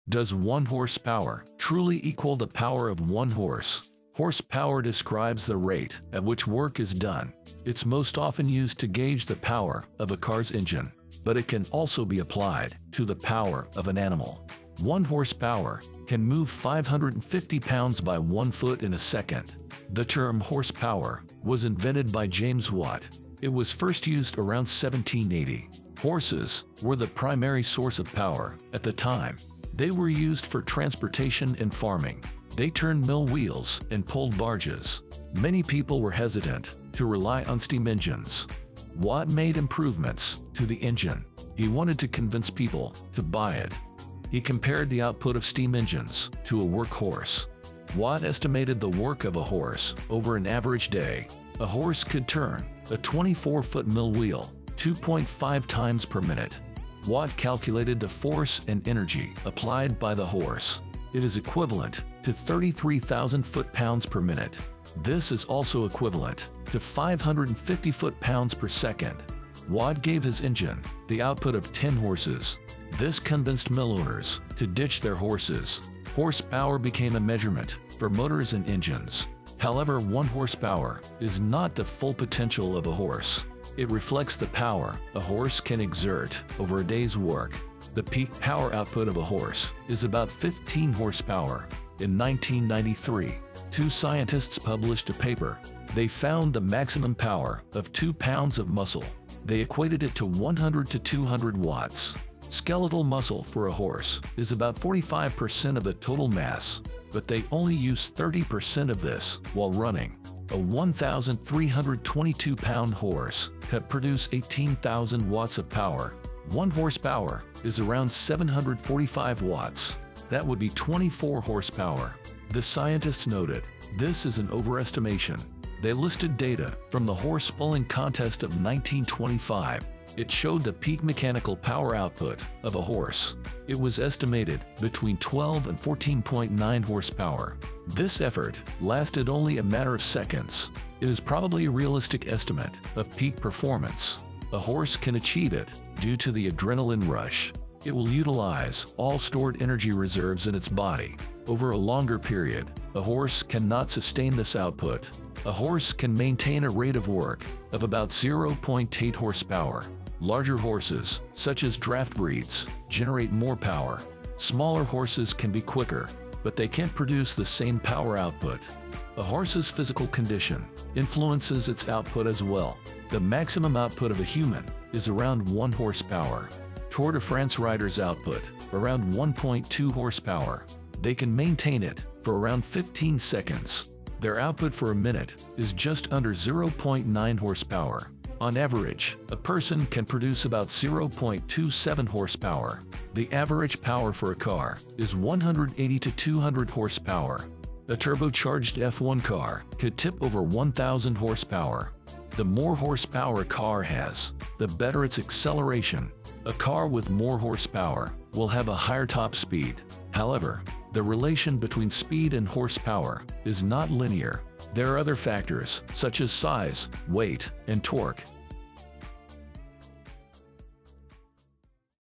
Does 1 horsepower truly equal the power of 1 horse? Horsepower describes the rate at which work is done. It's most often used to gauge the power of a car's engine, but it can also be applied to the power of an animal. 1 horsepower can move 550 pounds by 1 foot in a second. The term horsepower was invented by James Watt. It was first used around 1780. Horses were the primary source of power at the time. They were used for transportation and farming. They turned mill wheels and pulled barges. Many people were hesitant to rely on steam engines. Watt made improvements to the engine. He wanted to convince people to buy it. He compared the output of steam engines to a workhorse. Watt estimated the work of a horse over an average day. A horse could turn a 24-foot mill wheel 2.5 times per minute. Watt calculated the force and energy applied by the horse. It is equivalent to 33,000 foot-pounds per minute. This is also equivalent to 550 foot-pounds per second. Watt gave his engine the output of 10 horses. This convinced mill owners to ditch their horses. Horsepower became a measurement for motors and engines. However, 1 horsepower is not the full potential of a horse. It reflects the power a horse can exert over a day's work. The peak power output of a horse is about 15 horsepower. In 1993, 2 scientists published a paper. They found the maximum power of 2 pounds of muscle. They equated it to 100 to 200 watts. Skeletal muscle for a horse is about 45% of the total mass, but they only use 30% of this while running. A 1,322-pound horse could produce 18,000 watts of power. 1 horsepower is around 745 watts. That would be 24 horsepower. The scientists noted this is an overestimation. They listed data from the horse pulling contest of 1925. It showed the peak mechanical power output of a horse. It was estimated between 12 and 14.9 horsepower. This effort lasted only a matter of seconds. It is probably a realistic estimate of peak performance. A horse can achieve it due to the adrenaline rush. It will utilize all stored energy reserves in its body. Over a longer period, a horse cannot sustain this output. A horse can maintain a rate of work of about 0.8 horsepower. Larger horses, such as draft breeds, generate more power. Smaller horses can be quicker, but they can't produce the same power output. A horse's physical condition influences its output as well. The maximum output of a human is around 1 horsepower. Tour de France riders output around 1.2 horsepower. They can maintain it for around 15 seconds. Their output for a minute is just under 0.9 horsepower. On average, a person can produce about 0.27 horsepower. The average power for a car is 180 to 200 horsepower. A turbocharged F1 car could tip over 1,000 horsepower. The more horsepower a car has, the better its acceleration. A car with more horsepower will have a higher top speed. However, the relation between speed and horsepower is not linear. There are other factors, such as size, weight, and torque,